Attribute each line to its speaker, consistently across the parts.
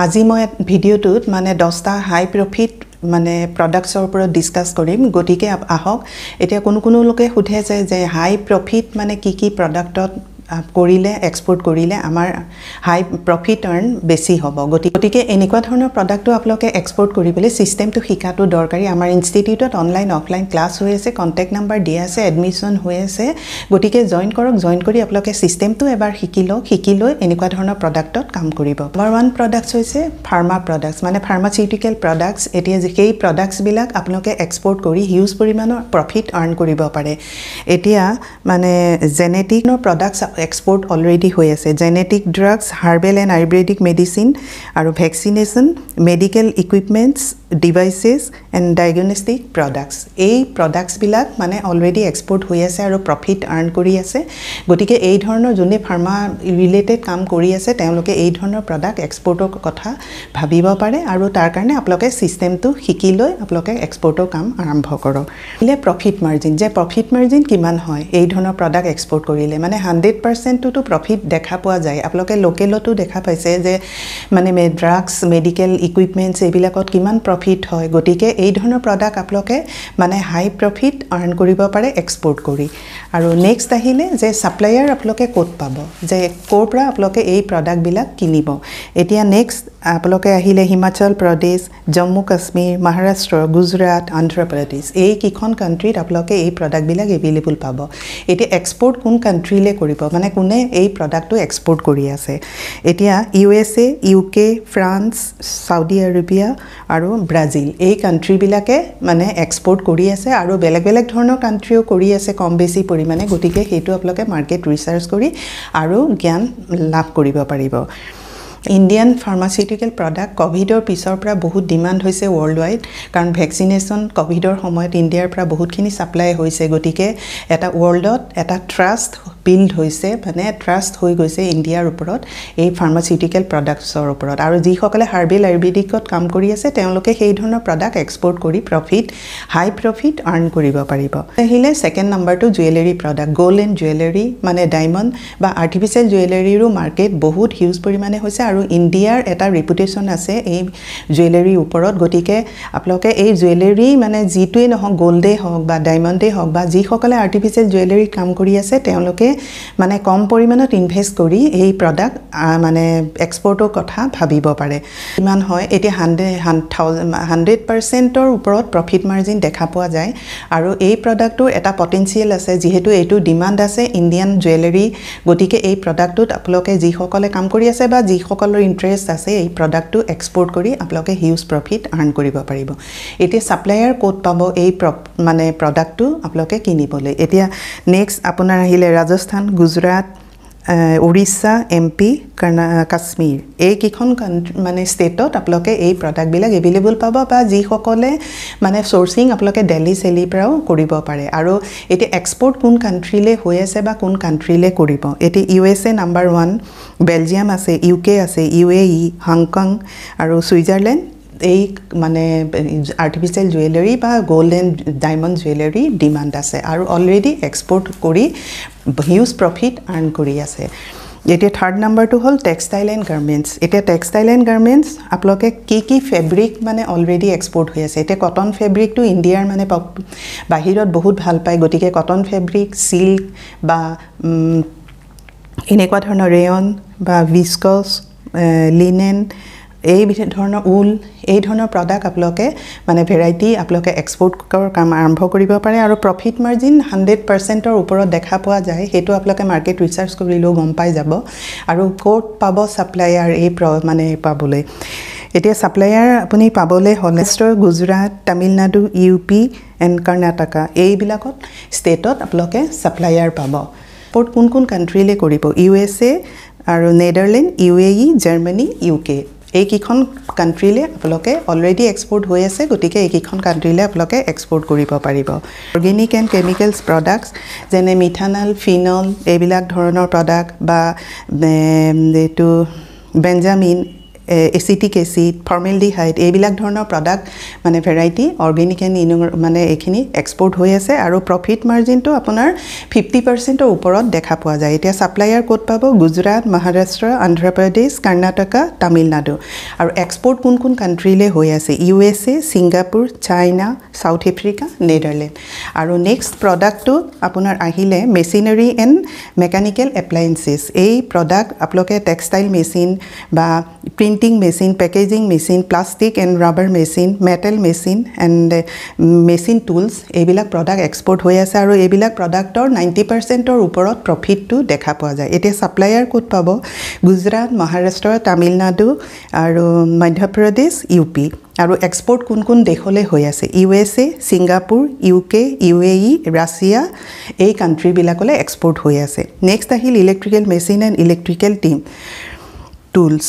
Speaker 1: আজি মই ভিডিওটোত মানে 10টা হাই প্ৰফিট মানে প্ৰডাক্টছৰ ওপৰত ডিসকাস কৰিম গতিকে আহক এতিয়া কোনো লোকে সুধে যে হাই প্ৰফিট মানে কি প্ৰডাক্টত কৰিলে এক্সপোৰ্ট কৰিলে আমাৰ হাই প্ৰফিট আৰ্ন বেছি হ'ব গতিকে এনেকুৱা ধৰণৰ প্ৰডাক্টটো আপোনালোকে এক্সপোৰ্ট কৰিবলৈ সিস্টেমটো শিকাটো দৰকাৰী আমাৰ ইনষ্টিটিউটত অনলাইন অফলাইন ক্লাছ হৈ আছে কন্টাক্ট নাম্বাৰ দিয়া আছে এডমিশন হৈ আছে গতিকে জয়েন কৰক জয়েন কৰি আপোনালোকে সিস্টেমটো এবাৰ শিকি লৈ এনেকুৱা ধৰণৰ প্ৰডাক্টত কাম কৰিব নম্বৰ 1 প্ৰডাক্টছ হৈছে ফাৰ্মা প্ৰডাক্টছ মানে ফাৰ্মাচিউটিকেল প্ৰডাক্টছ এতিয়া যেই প্ৰডাক্টছ বিলাক আপোনালোকে এক্সপোৰ্ট কৰি হিউজ পৰিমাণৰ প্ৰফিট আৰ্ন কৰিব পাৰে এতিয়া মানে genetic products export already hoye ase genetic drugs herbal and ayurvedic medicine aru vaccination medical equipments devices and diagnostic products ei products bilak mane already export hoye ase aru profit earn kori ase gotike ei dhornor jone pharma related kaam kori ase teoloke ei dhornor product exportor kotha bhabibo pare aru tar karone aploke system tu hiki loi aploke exportor kaam arambho korok ile profit margin kiman hoy ei dhornor product export korile mane 100% to profit দেখা পোৱা যায় আপোনালোকে লোকেলটো দেখা পাইছে যে মানে drugs medical ইকুইপমেন্টছ এবিলাকত কিমান প্ৰফিট হয় গতিকে এই ধৰণৰ প্ৰডাক্ট আপোনালোকে মানে হাই প্ৰফিট আৰ্ন কৰিব পাৰে এক্সপোৰ্ট কৰি আৰু নেক্সট আহিলে যে সাপ্লায়াৰ আপোনালোকে ক'ত পাব যে ক'ৰ পৰা আপোনালোকে এই প্ৰডাক্ট বিলাক কিনিব এতিয়া নেক্সট আপোনালোকে আহিলে হিমাচল প্ৰদেশ জম্মু কাশ্মীৰ মহাৰাষ্ট্ৰ গুজৰাট অন্ধ্ৰ প্ৰদেশ এই কিখন কান্ট্ৰীত আপোনালোকে এই প্ৰডাক্ট বিলাক এভেইলেবল পাব এতিয়া এক্সপোৰ্ট কোন কান্ট্ৰীলে কৰিব মানে কোনে এই প্ৰডাক্টটো এক্সপোৰ্ট কৰি আছে এতিয়া USA UK France Saudi Arabia আৰু ব্ৰাজিল এই কান্ট্ৰী বিলাকে মানে এক্সপোৰ্ট কৰি আছে আৰু বেলেগ ধৰণৰ কান্ট্ৰীও কৰি আছে কম বেছি পৰিমাণে গতিকে হেতু আপোনালোকে মাৰ্কেট ৰিসাৰ্চ কৰি আৰু জ্ঞান লাভ কৰিব পাৰিব Indian pharmaceutical product কোভিডৰ পিছৰ পৰা বহুত ডিমান্ড হৈছে ওয়াৰ্ল্ড ওয়াইড কাৰণ ভ্যাকসিনেশন কোভিডৰ সময়ত ইন্ডিয়াৰ পৰা বহুতখিনি সাপ্লাই হৈছে গতিকে এটা ওয়াৰ্ল্ডত এটা ট্ৰাষ্ট বিল্ড হৈছে মানে ট্ৰাষ্ট হৈ গৈছে ইন্ডিয়াৰ ওপৰত এই ফাৰ্মাচিউটিকেল প্ৰডাক্টছৰ ওপৰত আৰু যিসকলে হাৰ্বেল আয়ুৰ্বেদিকত কাম কৰি আছে তেওঁলোকে সেই ধৰণৰ প্ৰডাক্ট এক্সপোৰ্ট কৰি হাই প্ৰফিট আৰ্ন কৰিব পাৰিব আহিলে সেকেন্ড নাম্বাৰটো jewellery product gold and jewellery মানে ডায়মণ্ড বা আৰ্টিফিশিয়াল জুৱেলাৰীৰো মাৰ্কেট বহুত হিউজ পৰিমাণে হৈছে আৰু ইন্ডিয়াৰ এটা ৰেপুটেশন আছে এই জুৱেলাৰী ওপৰত গতিকে আপোনালোকে এই জুৱেলাৰী মানে জিটোৱে নহক গোল্ডে হওক বা ডায়মণ্ডে হওক বা যিসকলে আৰ্টিফিশিয়াল জুৱেলাৰী কাম কৰি আছে তেওঁলোকে মানে কম পৰিমাণত ইনভেস্ট কৰি এই প্ৰডাক্ট মানে এক্সপোৰ্টৰ কথা ভাবিব পাৰে কিমান হয় এতিয়া 100% ৰ ওপৰত প্ৰফিট মাৰ্জিন দেখা পোৱা যায় আৰু এই প্ৰডাক্টৰ এটা পটেনশিয়াল আছে যেহেতু এইটো ডিমান্ড আছে ইণ্ডিয়ান জুৱেলাৰী গতিকে এই প্ৰডাক্টত আপোনালোকে যিসকলে কাম কৰি আছে বা যিসকলৰ ইন্টাৰেষ্ট আছে এই প্ৰডাক্টটো এক্সপোৰ্ট কৰি আপোনালোকে হিউজ প্ৰফিট আৰ্ন কৰিব পাৰিব এতিয়া সাপ্লায়াৰ কোড পাব এই মানে প্ৰডাক্টটো আপোনালোকে কিনিবলৈ এতিয়া নেক্সট আপোনাৰ আহিলে ৰাজস্থান গুজৰাট ওড়িশা এমপি কাশ্মীৰ এই কিখন মানে ষ্টেটত আপোনালোকে এই প্ৰডাক্ট বিলাক এভেইলেবল পাব বা যিসকলে মানে সোৰ্সিং আপোনালোকে দিল্লী সেলি পৰাও কৰিব পাৰে আৰু এটি এক্সপোৰ্ট কোন কান্ট্ৰীলে হৈ আছে বা কোন কান্ট্ৰীলে কৰিব এটি ইউএসএ নাম্বাৰ 1 বেলজিয়াম আছে ইউকে আছে ইউএই হংকং আৰু সুইজাৰল্যান্ড এই মানে আৰ্টিফিশিয়াল জুৱেলাৰী বা gold and diamond jewellery demand আছে আৰু অলৰেডি এক্সপোৰ্ট কৰি হিউজ প্ৰফিট আৰ্ন কৰি আছে এতিয়া থাৰ্ড নাম্বাৰটো হল টেক্সটাইল এণ্ড গাৰ্মেণ্টছ এতিয়া টেক্সটাইল এণ্ড গাৰ্মেণ্টছ আপোনালোকে কি ফেব্ৰিক মানে অলৰেডি এক্সপোৰ্ট হৈ আছে এতিয়া কটন ফেব্ৰিকটো ইণ্ডিয়াৰ মানে বাহিৰত বহুত ভাল পায় গতিকে কটন ফেব্ৰিক সিল্ক বা এনেকুৱা ধৰণৰ ৰেয়ন বা ভিস্কছ লিনেন এই ধৰণৰ উল এই ধৰণৰ প্ৰডাক্ট আপোনালোকে মানে ভেৰাইটি আপোনালোকে এক্সপোৰ্ট কাম আৰম্ভ কৰিব পাৰে আৰু প্ৰফিট মাৰ্জিন 100% ৰ ওপৰত দেখা পোৱা যায় হেতু আপোনালোকে মাৰ্কেট ৰিসাৰ্চ কৰিলেও গম পাই যাব আৰু কোড পাব সাপ্লায়াৰ এই মানে পাবলৈ এতিয়া সাপ্লায়াৰ আপুনি পাবলৈ হলেষ্টৰ গুজৰাট তামিলনাডু ইউপি এণ্ড কৰ্ণাটকা এইবিলাকত ষ্টেটত আপোনালোকে সাপ্লায়াৰ পাব পৰ্ট কোন কান্ট্ৰীলে কৰিব ইউএসএ আৰু নেদাৰল্যান্ড ইউএই জাৰ্মানী ইউকে এই কিখন কান্ট্ৰীলে আপোনালোকে অলৰেডি এক্সপোৰ্ট হৈ আছে গতিকে এই কিখন কান্ট্ৰীলে আপোনালোকে এক্সপোৰ্ট কৰিব পাৰিব অৰ্গেনিক এণ্ড কেমিকেলছ প্ৰডাক্টছ যেনে মিথানল ফিনল এইবিলাক ধৰণৰ প্ৰডাক্ট বা এইটো বেঞ্জামিন এচিটিক এচিড ফৰ্মেলডিহাইড এইবিলাক ধৰণৰ প্ৰডাক্ট মানে ভেৰাইটি অৰ্গেনিক এণ্ড মানে এইখিনি এক্সপৰ্ট হৈ আছে আৰু প্ৰফিট মাৰ্জিনটো আপোনাৰ 50%ৰ ওপৰত দেখা পোৱা যায় এতিয়া ছাপ্লায়াৰ ক'ত পাব গুজৰাট মহাৰাষ্ট্ৰ অন্ধ্ৰপ্ৰদেশ কৰ্ণাটকা তামিলনাডু আৰু এক্সপৰ্ট কোন কাণ্ট্ৰিলৈ হৈ আছে USA Singapore China South Africa Netherland আৰু নেক্সট প্ৰডাক্টটো আপোনাৰ আহিলে মেচিনাৰী এণ্ড মেকানিকেল এপ্লায়েন্সেছ এই প্ৰডাক্ট আপোনালোকে টেক্সটাইল মেচিন বা printing machine packaging machine plastic and rubber machine metal machine and machine tools এইবিলাক প্ৰডাক্ট এক্সপৰ্ট হৈ আছে আৰু এইবিলাক প্ৰডাক্টৰ 90%ৰ ওপৰত প্ৰফিটটো দেখা পোৱা যায় এতিয়া ছাপ্লায়াৰ ক'ত পাব গুজৰাট মহাৰাষ্ট্ৰ তামিলনাডু আৰু মধ্যপ্ৰদেশ UP আৰু এক্সপৰ্ট কোন দেশলৈ হৈ আছে USA Singapore UK UAE Russia এই কাণ্ট্ৰিবিলাকলৈ এক্সপৰ্ট হৈ আছে নেক্সট আহিল electrical machine and electrical tools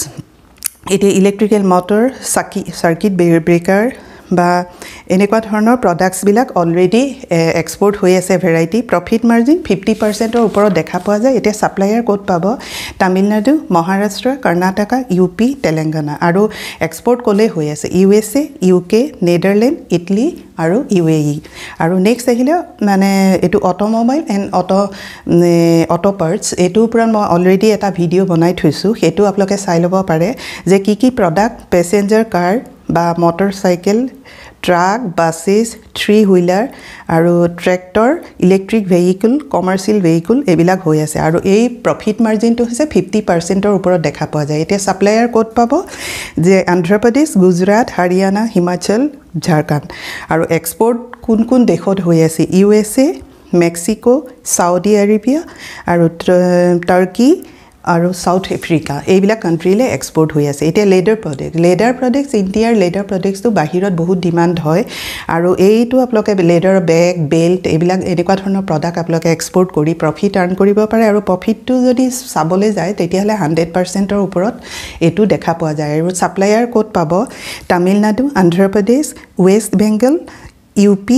Speaker 1: এতিয়া ইলেক্ট্ৰিকেল মটৰ চাৰ্কিট ব্ৰেকাৰ বা এনেকুৱা ধৰণৰ প্ৰডাক্টছবিলাক অলৰেডি এক্সপৰ্ট হৈ আছে ভেৰাইটি প্ৰফিট মাৰ্জিন 50%ৰ ওপৰত দেখা পোৱা যায় এতিয়া ছাপ্লায়াৰ ক'ত পাব তামিলনাডু মহাৰাষ্ট্ৰ কৰ্ণাটকা UP তেলেংগানা আৰু এক্সপৰ্ট ক'লে হৈ আছে USA UK নেদাৰলেণ্ড ইটালী আৰু UAE আৰু নেক্সট আহিলে মানে এইটো অটোমোবাইল এণ্ড অটো পাৰ্টছ এইটোৰ ওপৰত মই অলৰেডি এটা ভিডিঅ' বনাই থৈছোঁ সেইটো আপোনালোকে চাই ল'ব পাৰে যে কি প্ৰডাক্ট পেচেঞ্জাৰ কাৰ বা মটৰচাইকেল ট্ৰাক বাছেছ 3 হুইলাৰ আৰু tractor electric vehicle commercial vehicle এইবিলাক হৈ আছে আৰু এই প্ৰফিট মাৰ্জিনটো হৈছে 50%ৰ ওপৰত দেখা পোৱা যায় এতিয়া ছাপ্লায়াৰ ক'ত পাব যে অন্ধ্ৰপ্ৰদেশ গুজৰাট হাৰিয়ানা হিমাচল ঝাৰখণ্ড আৰু এক্সপৰ্ট কোন দেশত হৈ আছে USA মেক্সিকো সাউদি আৰেবিয়া আৰু টাৰ্কি আৰু সাউথ আফ্ৰিকা এইবিলাক কাণ্ট্ৰিলৈ এক্সপৰ্ট হৈ আছে এতিয়া লেডাৰ প্ৰডাক্টছ ইণ্ডিয়াৰ লেডাৰ প্ৰডাক্টছটো বাহিৰত বহুত ডিমাণ্ড হয় আৰু এইটো আপোনালোকে লেডাৰ বেগ বেল্ট এইবিলাক এনেকুৱা ধৰণৰ প্ৰডাক্ট আপোনালোকে এক্সপৰ্ট কৰি প্ৰফিট আৰ্ণ কৰিব পাৰে আৰু প্ৰফিটটো যদি চাবলৈ যায় তেতিয়াহ'লে 100%ৰ ওপৰত এইটো দেখা পোৱা যায় আৰু ছাপ্লায়াৰ ক'ত পাব তামিলনাডু অন্ধ্ৰপ্ৰদেশ ৱেষ্ট বেংগল UP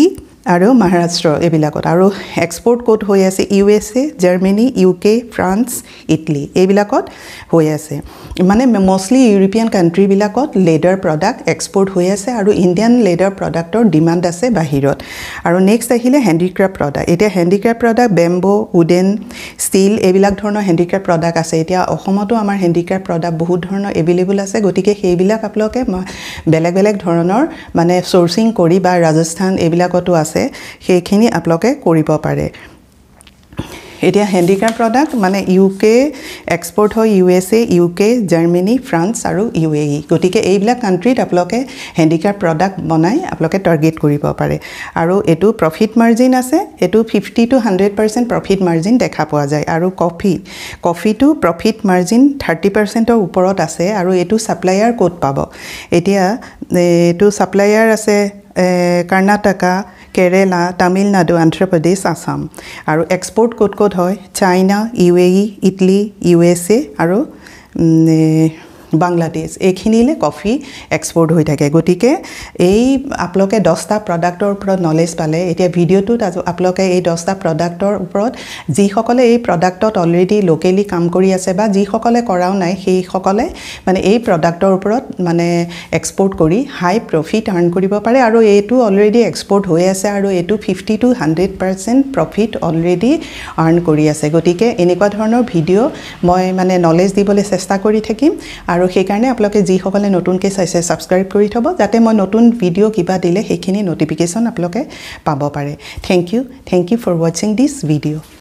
Speaker 1: আৰু মহাৰাষ্ট্ৰ এইবিলাকত আৰু এক্সপৰ্ট ক'ত হৈ আছে USA Germany UK France Italy এইবিলাকত হৈ আছে মানে মষ্টলি ইউৰোপিয়ান কাণ্ট্ৰিবিলাকত লেডাৰ প্ৰডাক্ট এক্সপৰ্ট হৈ আছে আৰু ইণ্ডিয়ান লেডাৰ প্ৰডাক্টৰ ডিমাণ্ড আছে বাহিৰত আৰু নেক্সট আহিলে হেণ্ডিক্ৰাফ্ট প্ৰডাক্ট এতিয়া handicraft product bamboo wooden steel এইবিলাক ধৰণৰ হেণ্ডিক্ৰাফ্ট প্ৰডাক্ট আছে এতিয়া অসমতো আমাৰ হেণ্ডিক্ৰাফ্ট প্ৰডাক্ট বহুত ধৰণৰ এভেইলেবল আছে গতিকে সেইবিলাক আপোনালোকে বেলেগ ধৰণৰ মানে চ'ৰ্চিং কৰি বা ৰাজস্থান এইবিলাকতো আছে সেইখিনি আপোনালোকে কৰিব পাৰে এতিয়া হেণ্ডিক্ৰাফ্ট প্ৰডাক্ট মানে UK এক্সপৰ্ট হয় USA UK জাৰ্মানী ফ্ৰান্স আৰু UAE গতিকে এইবিলাক কাণ্ট্ৰিত আপোনালোকে হেণ্ডিক্ৰাফ্ট প্ৰডাক্ট বনাই আপোনালোকে টাৰ্গেট কৰিব পাৰে আৰু এইটো প্ৰফিট মাৰ্জিন আছে এইটো 50 to 100% প্ৰফিট মাৰ্জিন দেখা পোৱা যায় আৰু কফিটো প্ৰফিট মাৰ্জিন 30%ৰ ওপৰত আছে আৰু এইটো ছাপ্লায়াৰ ক'ত পাব এতিয়া এইটো ছাপ্লায়াৰ আছে কৰ্ণাটকা কেৰেলা তামিলনাডু অন্ধ্ৰপ্ৰদেশ আসাম আৰু এক্সপৰ্ট ক'ত হয় চাইনা UAE ইটালী USA আৰু বাংলাদেশ এইখিনিলৈ কফি এক্সপৰ্ট হৈ থাকে গতিকে এই আপোনালোকে 10টা প্ৰডাক্টৰ ওপৰত নলেজ পালে এতিয়া ভিডিঅ'টোত আপোনালোকে এই 10টা প্ৰডাক্টৰ ওপৰত যিসকলে এই প্ৰডাক্টত অলৰেডি লোকেলি কাম কৰি আছে বা যিসকলে কৰাও নাই সেইসকলে মানে এই প্ৰডাক্টৰ ওপৰত মানে এক্সপৰ্ট কৰি হাই প্ৰফিট আৰ্ণ কৰিব পাৰে আৰু এইটো অলৰেডি এক্সপৰ্ট হৈ আছে আৰু এইটো 50 to 100% প্ৰফিট অলৰেডি আৰ্ণ কৰি আছে গতিকে এনেকুৱা ধৰণৰ ভিডিঅ' মই মানে নলেজ দিবলৈ চেষ্টা কৰি থাকিম আৰু সেইকাৰণে আপোনালোকে যিসকলে নতুনকৈ চাইছে ছাবস্ক্ৰাইব কৰি থ'ব যাতে মই নতুন ভিডিঅ' কিবা দিলে সেইখিনি নটিফিকেশ্যন আপোনালোকে পাব পাৰে থেংক ইউ ফৰ ৱাচিং দিছ ভিডিঅ'